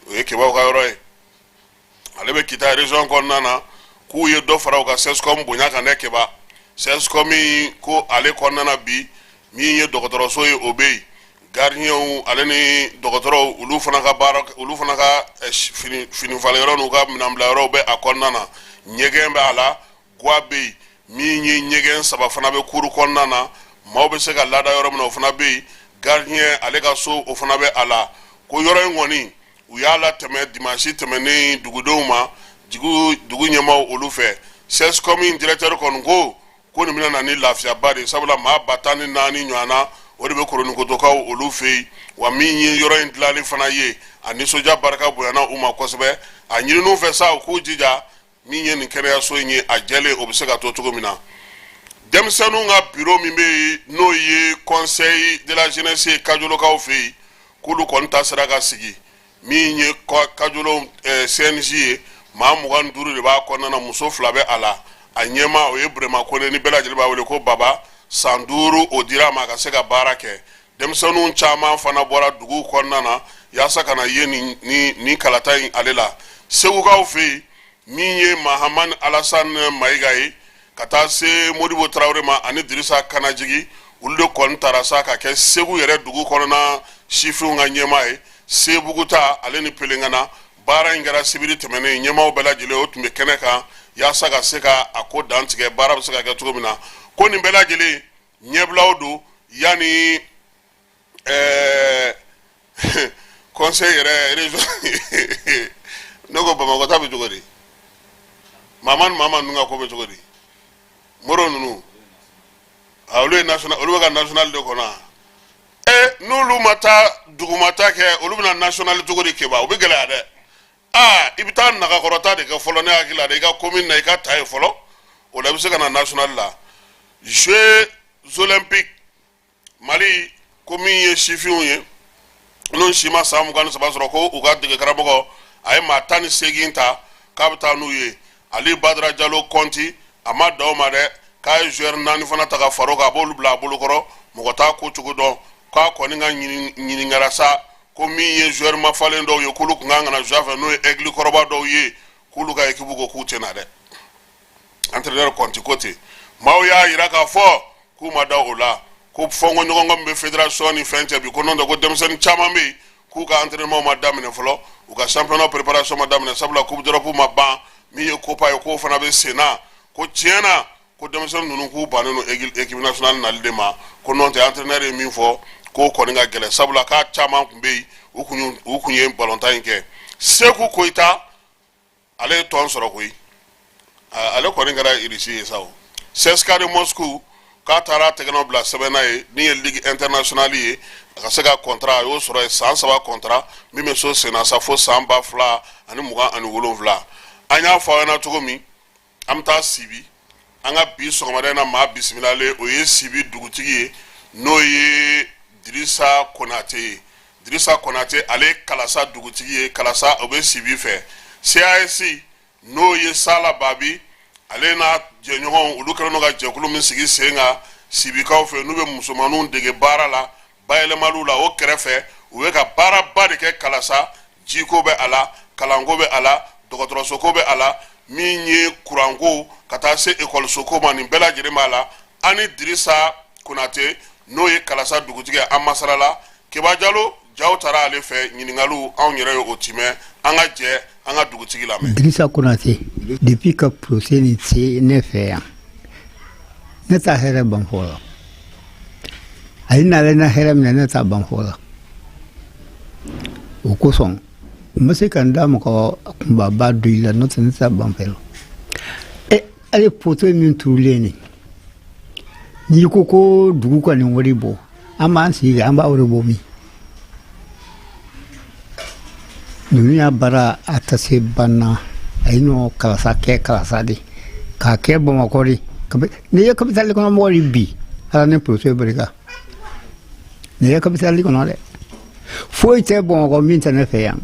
o ye Kebaw ka yɔrɔ ye ale bɛ Kita région kɔnɔna na k'u ye dɔ fara u ka CESCOM bonya kan dɛ Keba CESCOM ko ale kɔnɔna na bi min ye dɔgɔtɔrɔso ye o bɛ yen gardien ale ni dɔgɔtɔrɔw olu fana ka baara olu fana ka finifalen yɔrɔ n'u ka minanbila yɔrɔw bɛ a kɔnɔna na ɲɛgɛn bɛ a la gwa bɛ yen min ye ɲɛgɛn 3 fana bɛ kuru kɔnɔna na maaw bɛ se ka lada yɔrɔ min na o fana bɛ yen gardien ale ka so o fana bɛ a la ko yɔrɔ in kɔni u y'a latɛmɛ dimanche tɛmɛnen dugudenw ma dugu ɲɛmaaw olu fɛ CESCOM directeur kɔni ko nin bɛna na ni lafiyaba de sabula maa 14 ɲɔgɔnna o de bɛ Koroninkotokaw olu fɛ yen wa min ye yɔrɔ in dilanli fana ye a nisɔndiya barika bonyana u ma kosɛbɛ a ɲininiw fɛ sa u k'u jija min ye nin kɛnɛyaso in ye a jɛlen o bɛ se ka to cogo min na denmisɛnninw ka bureau min bɛ yen n'o ye conseil de la jeunesse ye Kajolokaw fɛ yen k'olu kɔni ta sera ka sigi min ye Kajolo CNJ ye maa 25 de b'a kɔnɔna na muso 2 bɛ a la a ɲɛma o ye Burema Kone ni bɛɛ lajɛlen b'a wele ko Baba san 5 o dira ma ka se ka baara kɛ denmisɛnninw caman fana bɔra dugu kɔnɔna na yaasa ka na ye ni kalata in ale la Segukaw fɛ yen min ye Mahamani Alassane Mayiga ye ka taa se Modibo Traoré ma ani Dirisa Kanajigi olu de kɔni taara sa ka kɛ Segu yɛrɛ dugu kɔnɔna sifinw ka ɲɛma ye Sebuguta ale ni Pelengana baara in kɛra sibiri tɛmɛnen ɲɛmaaw bɛɛ lajɛlen o tun bɛ kɛnɛ kan yaasa ka se ka a ko dan tigɛ baara bɛ se ka kɛ cogo min na ko nin bɛɛ lajɛlen ɲɛbilaw don yanni conseil yɛrɛ région ne ko Bamakɔ ta bɛ cogo di mama ninnu ka ko bɛ cogo di Moro ninnu olu ye national olu ka national de kɔnɔ n'olu ma taa dugumata kɛ olu bɛna national cogo di kɛba u bɛ gɛlɛya dɛ i bɛ taa nagakɔrɔta de kɛ fɔlɔ ne hakili la de i ka commune na i ka ta ye fɔlɔ o la i bɛ se ka na national la Jeux olympiques Mali ko min ye sifinw ye n'o si ma san 23 sɔrɔ ko u ka dege karamɔgɔ a ye maa 18 ta k'a bɛ taa n'u ye Ali Badara Jalo Konti a ma da o ma dɛ k'a ye joueur 4 fana ta ka fara o kan a b'olu bila a bolokɔrɔ mɔgɔ t'a ko cogo dɔn k'a kɔni ka ɲininkara sa ko min ye joueur mafalen dɔw ye k'olu kun kan ka na jouer fɛ n'o ye Aigle kɔrɔba dɔw ye k'olu ka équipe ko k'u tɛ na dɛ entraîneur Konti ko ten maaw y'a jira k'a fɔ k'u ma da o la ko fɔnkɔ ɲɔgɔn kan bɛ fédération ni fɛn cɛ bi ko n'o tɛ ko denmisɛnnin caman bɛ yen k'u ka entraînement ma daminɛ fɔlɔ u ka championnat préparation ma daminɛ sabula coupe d'Europe ma ban min ye copa ye k'o fana bɛ sen na ko tiɲɛna ko denmisɛnnin ninnu k'u bannen don équipe nationale nali de ma ko n'o tɛ entraîneur ye min fɔ k'o kɔni ka gɛlɛn sabula k'a caman tun bɛ yen u kun ye balontan in kɛ Seku Koyita ale ye tɔn sɔrɔ koyi ale kɔni kɛra irisi ye sa o CSKA de Moscou k'a taara tɛgɛnɔ bila sɛbɛnna ye min ye ligue internationale ye a ka se ka contrat a y'o sɔrɔ ye san 3 contrat min bɛ so senna sa fo san 2027 an y'a fɔ aw ɲɛna cogo min an bɛ taa Sibi an ka bi sɔgɔmada in na maa bisimilalen o ye Sibi dugutigi ye n'o ye Dirisa Konate ye Dirisa Konate ale Kalasa dugutigi ye Kalasa o bɛ Sibi fɛ CAS n'o ye Sala Babi ale n'a jɛɲɔgɔnw olu kɛlen don ka jɛkulu min sigi sen kan Sibikaw fɛ n'u bɛ musomaninw dege baara la bayɛlɛmaliw la o kɛrɛfɛ u bɛ ka baaraba de kɛ Kalasa jiko bɛ a la kalanko bɛ a la dɔgɔtɔrɔsoko bɛ a la min ye kuranko ka taa se ekɔlisoko ma nin bɛɛ lajɛlen b'a la ani Dirisa Konate n'o ye Kalasa dugutigi an masarala Keba Jalo jaw taara ale fɛ ɲininkaliw anw yɛrɛ ye o timɛ an ka jɛ an ka dugutigi lamɛn. Dirisa Konate depuis que procès ni se ne fɛ yan ne ta hɛrɛ ban fɔlɔ a ye n'ale na hɛrɛ minɛ ne ta ban fɔlɔ o kosɔn n ma se ka n da mɔgɔ kunbaba dɔ i la n'o tɛ ne ta ban fɔlɔ ale poto min turulen ni n'i ko ko dugu ka nin wari bɔ an b'an sigi an b'a wari bɔ min ninnu y'a baara a ta se banna a ye ɲɔgɔn Kalasa kɛ Kalasa de k'a kɛ Bamakɔ de n'i ye capitale kɔnɔ mɔgɔ de bi ala ne procès barika n'i ye capitale kɔnɔ dɛ foyi tɛ Bamakɔ min tɛ ne fɛ yan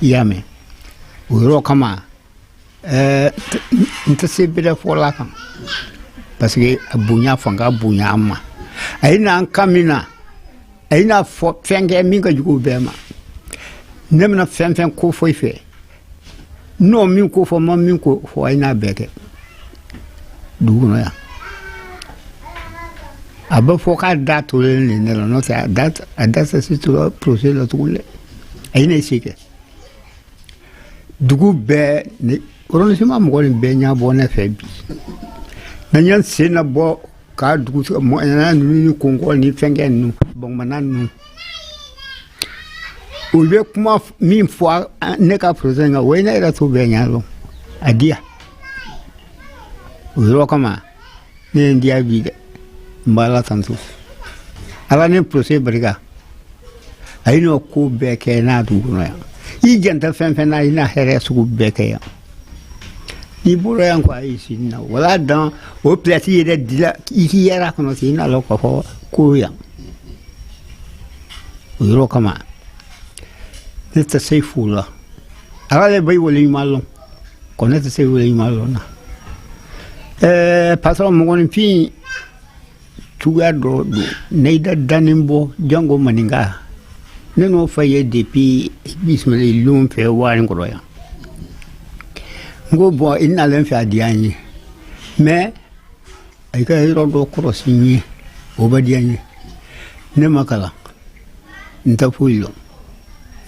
i y'a mɛn o yɔrɔ kama n tɛ se bɛrɛ fɔla kan parce que a bonya fanga bonya an ma a ye n'an kan min na a ye n'a fɔ fɛn kɛ min ka jugu bɛɛ ma ne bɛna fɛn fɛn ko fɔ i fɛ n'o min ko fɔ ma min ko fɔ a ye n'a bɛɛ kɛ dugu kɔnɔ yan a bɛ fɔ k'a da tolen de ne la n'o tɛ a da tɛ se tora procès la tugun dɛ a ye ne se kɛ dugu bɛɛ arrondissement mɔgɔ nin bɛɛ ɲɛ bɔ ne fɛ bi na ɲɛ sen na bɔ k'a dugu mɔgɔɲana ninnu ni kɔnkɔ ni fɛnkɛ ninnu bɔnmana ninnu o bɛ kuma min fɔ ne ka procès kan o ye ne yɛrɛ to bɛɛ ɲɛ dɔn a di yan o yɔrɔ kama ne ye n diya bi dɛ n b'a la tanto ala ne procès barika a ye n'o ko bɛɛ kɛ n'a dugu kɔnɔ yan i jɛn fɛn fɛn na i n'a hɛrɛ sugu bɛɛ kɛ yan n'i bɔra yan ko a ye sini na wala dan o place yɛrɛ dila i k'i yɛrɛ kɔnɔ ten i n'a lɔ k'a fɔ ko yan o yɔrɔ kama ne tɛ se fu la ala de bɛ wale ɲuman lɔn ko ne tɛ se wale ɲuman lɔn na patron mɔgɔninfin cogoya dɔ don ne da dannen bɔ jango maninka ne n'o fa ye depuis bisimila lon fɛ wari kɔrɔ yan n ko bɔn i nalen fɛ a diya n ye mais a ka yɔrɔ dɔ kɔrɔsi n ye o bɛ diya n ye ne ma kalan n tɛ foyi dɔn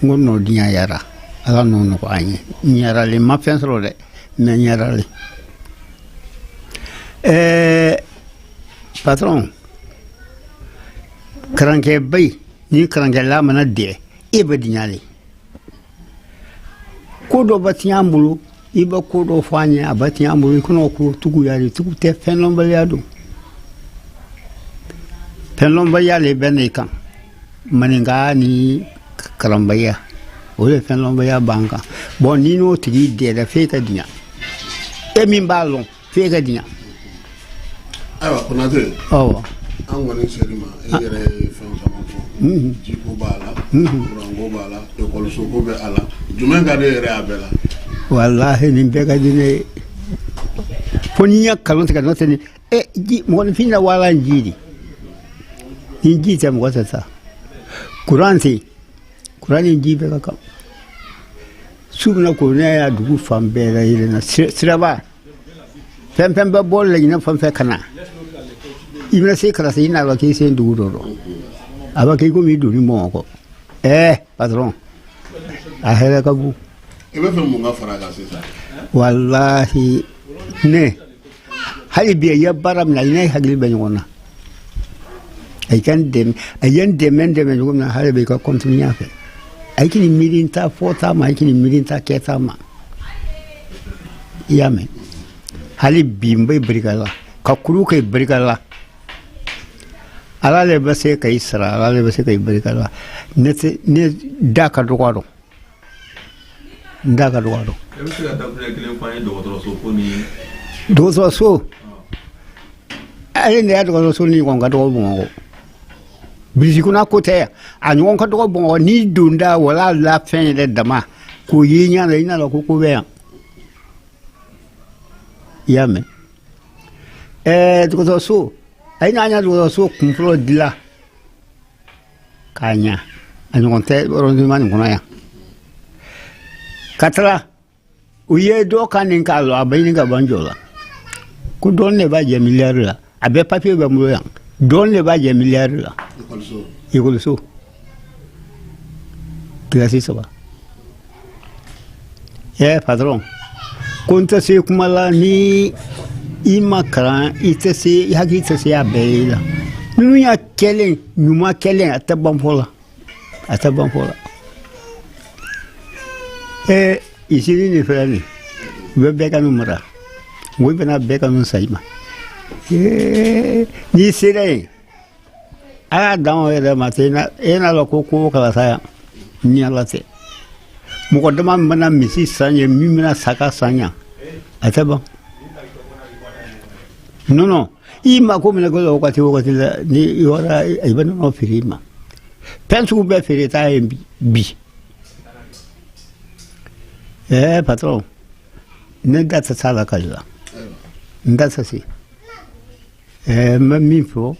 n ko n'o diya yara ala n'o nɔgɔ an ye n yaralen n ma fɛn sɔrɔ dɛ mais n yaralen patron karankɛba yi ni karankɛla mana dɛ e bɛ diɲale ko dɔ bɛ tiɲɛ an bolo iba ko do fanya abati amuru kono ko tugu yari tugu te fenlon baliado fenlon bayale benekan maninga ni karambaya ole fenlon baya banka bon ni no tigi de da feka dinya e min balon feka dinya awa konate oh an wani serima yere fen kama ko jiko bala rango bala e ko so ko be ala jumen ga de yere abela wallahi ni beka dine foni ya kalon te kalon te e ji mo ni fina wala njiri inji ta mo ta Kurani ji beka kam subna ko ne ya dugu fambera yele na siraba pem ba bol le na fam fe kana ibna se kala se ina ba ke se dugu do aba ke ko mi du ni mo ko patron a hele ka bu ebe fe mo nga fara ga se sa wallahi ne hali biya ya baram na ne hagli ben wona ayan demen gomna hali be ka continue afa aikini mirinta fota ma aikini mirinta keta ma yamen hali bimbe brigala ka kuru kai brigala ala le base kai sara ala le base kai brigala ne daka do do so ai ne do so ni gonga do bongo bisikuna kote anyon ka do bongo ni dunda wala la fin de dama ko yinya na ina la ko be yame do so ai na nya do so kumflo dila kanya anyon te rondu man ngona ya katara uye do kanin ka lo abai ni ga banjola ku don ne ba je milliard la abe papier ba mu yang don ne ba je milliard la ikolo so klasi so ba patron konta se kumala ni imakran ite se hagita se abela nunya kelen nyuma kelen ataban pola isini ni frani we beka numara we bena beka nun saima ni sire ala dawo era matena ena lo koko kala saya ni ala te mukodama mana misi sanya mimina saka sanya ataba no ima ko mena ko wakati ni yora ibana no firima pensu be firita bi patron ne data sala kala ndasa si mamifo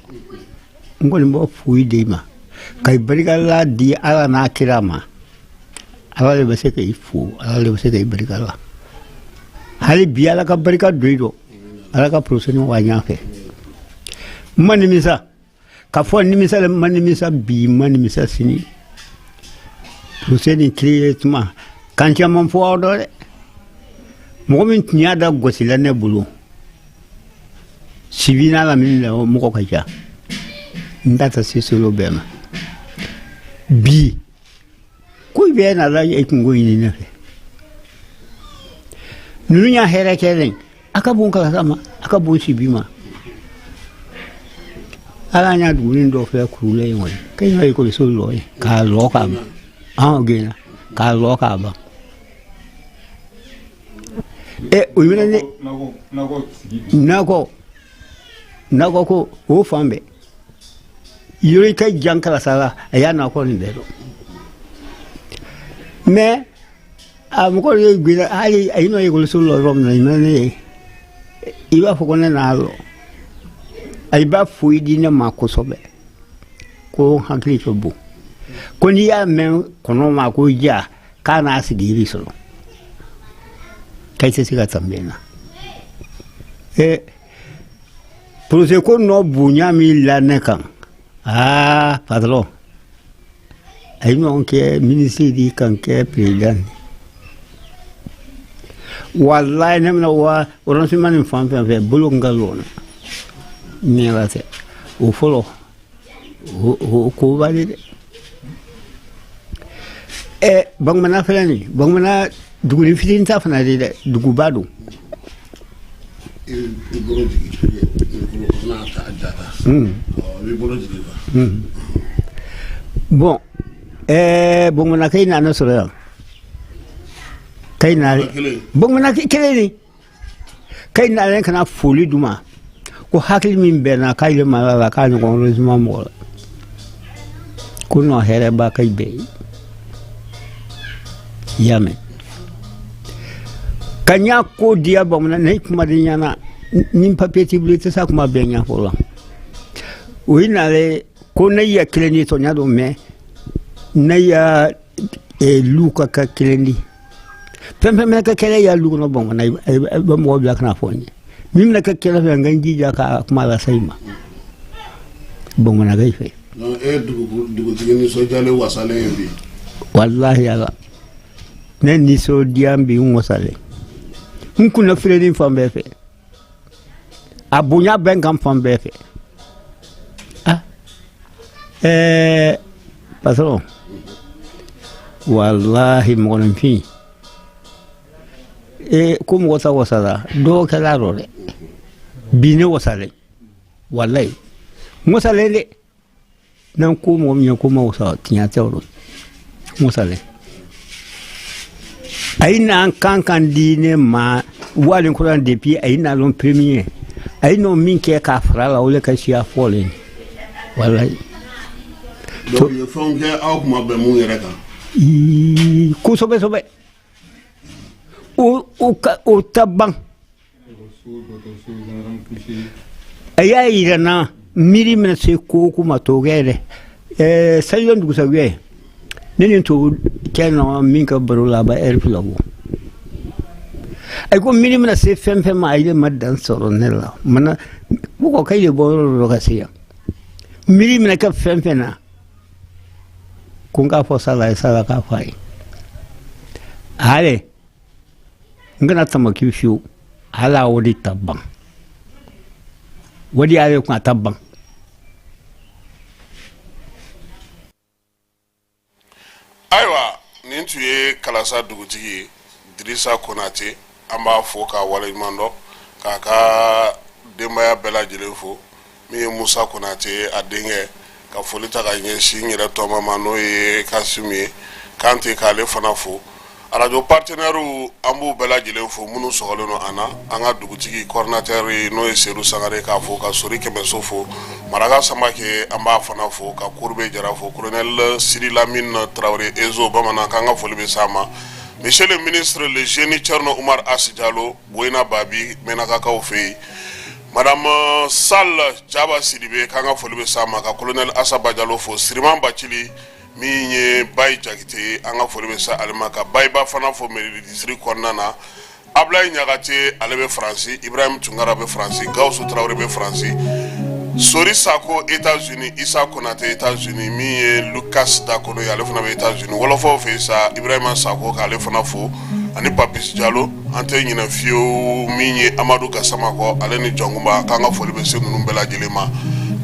ngoni mo fuide ma kai brigala di ala na kirama ala le base kai fu ala le base kai brigala hali biala ka briga doido ala ka proseni wa nyafe mani misa ka fo ni misa le mani misa bi mani misa sini proseni createment quand tu as mon foie d'or, moi je n'ai pas de gosse là ne boulot. Si vient la mine là, moi quoi ça, n'data c'est sur le bem. Bi, quoi vient là et qu'on go in nefe. Nous n'y a rien qu'elle, akabon kalama, akabon sibima. Ala nya du ndo fe kule yon. Kay na ko so lo ka lo ka ba. Gena ka lo ka ba. Uyune nago ko o fambe yuri kai jankala sala ya na ko ni dero me am ko ye gida ali ayino ye ko sulo rom na ne iba fo ko na lo ay ba fuidi na makosobe ko hankli to bu ko ni ya men kono ma ko ja kana asigiri solo kaise siga tambena prose ko no bunya mi la nekan patron ay non ke ministre di kan ke president wallahi nemna wa oron si man fam fam fe bulu ngalona ni la te o folo o ko valide bang mana felani bang mana dugu ni fitinin ta fana de dɛ duguba don i bolo jigin n'a ta jata i bolo jigin bon bongona kay na sɔrɔ yan kay na bongona kelen ni kay na kana foli duma ko hakili min bɛnna k'a yɛlɛma la k'a ɲɔgɔn rosement mɔgɔ la ko nɔ hɛrɛ b'a kay bɛɛ i y'a mɛn ka ɲa ko diya bamanan ne kuma de ɲana ni papier t'i bolo i tɛ se a kuma bɛɛ ɲɛfɔ la o ye nale ko ne ya kelen di tɔ ɲa don mɛ ne ya lu ka kɛ kelen di fɛn fɛn bɛ kɛ kɛlɛ ya lu kɔnɔ bamanan i bɛ mɔgɔ bila kana fɔ n ye min bɛna kɛ kɛlɛ fɛ n ka n jija ka kuma lase i ma bamanan fɛ dugutigi nisɔndiyalen wasalen ye bi walahi ala ne nisɔndiya bi n wasalen n kunna filɛli fan bɛɛ fɛ a bonya bɛ n kan fan bɛɛ fɛ patron wallahi mɔgɔninfin ko mɔgɔ ta wasala dɔw kɛra rɔ dɛ bi ne wasalen wallahi n wasalen dɛ n'an ko mɔgɔ min ye ko ma wasa tiɲɛ tɛ o rɔ n wasalen a yi n'an kan di ne ma wali kuran depuis a yi na lɔn premier a yi n'o min kɛ k'a fara la o le ka siya fɔlen wallahi donc ye fɛnw kɛ aw kuma bɛn mun yɛrɛ kan kosɛbɛ kosɛbɛ o ta ban a y'a yira n na miiri mana se ko ma t'o kɛ dɛ saliyɔn dugusajɛ ne ni to kɛ nɔ min ka baro la a bɛ ɛri fila bɔ a ko miiri mana se fɛn fɛn ma a ye ma dan sɔrɔ ne la mana mɔgɔ ka ye bɔ yɔrɔ dɔ ka se yan miiri mana kɛ fɛn fɛn na ko n k'a fɔ sala ye sala k'a fɔ a ye hali n kana tamaki fiyewu hali o de ta ban o de y'ale kun a ta ban ayiwa nin tun ye kalasa dugutigi ye Dirisa Konate an b'a fɔ k'a waleɲuman dɔn k'a ka denbaya bɛɛ lajɛlen fo min ye Musa Konate a denkɛ ka foli ta ka ɲɛsin n yɛrɛ tɔma ma n'o ye Kasimu ye Kante k'ale fana fo radio partenaires an b'u bɛɛ lajɛlen fo minnu sɔgɔlen don an na an ka dugutigi coordinateur n'o ye Seydou Sangare k'a fo ka Sori Kɛmɛso fo Maraka Samake an b'a fana fo ka Kurube Jara fo colonel Sidi Lamine Traoré Ezo bamanan k'an ka foli bɛ s'a ma monsieur le ministre le génie Thierno Oumar Assi Diallo Boyina Babi Menakakaw fɛ yen madame Sall Jaba Sidibe k'an ka foli bɛ s'a ma ka colonel Asaba Diallo fo Siriman Bacili min ye Bayi Jakite ye an ka foli bɛ sa ale ma ka Bayiba fana fo mairie district kɔnɔna na Ablaye Ɲagate ale bɛ Faransi Ibrahim Tunkara bɛ Faransi Gawusu Traoré bɛ Faransi Sori Sako États-Unis Issa Konate États-Unis min ye Lucas Dakono ye ale fana bɛ États-Unis wɔlɔfɔw fɛ sa Ibrahima Sako k'ale fana fo ani Papis Diallo an tɛ ɲinɛ fiyewu min ye Amadou Gassama kɔ ale ni Jɔnkunba k'an ka foli bɛ se ninnu bɛɛ lajɛlen ma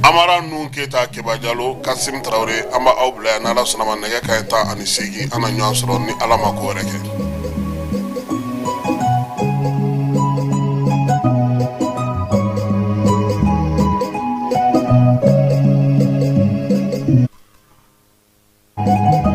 Amara Nun Keta Keba Diallo Kasim Traoré an b'a aw bila yan n'Ala sɔnna ma nɛgɛ kanɲɛ 18 an na ɲɔgɔn sɔrɔ ni Ala ma ko wɛrɛ kɛ. Thank you.